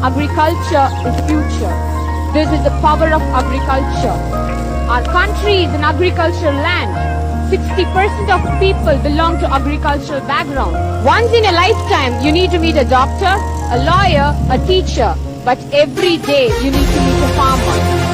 Agriculture is future. This is the power of agriculture. Our country is an agricultural land. 60% of people belong to agricultural background. Once in a lifetime, you need to meet a doctor, a lawyer, a teacher. But every day, you need to meet a farmer.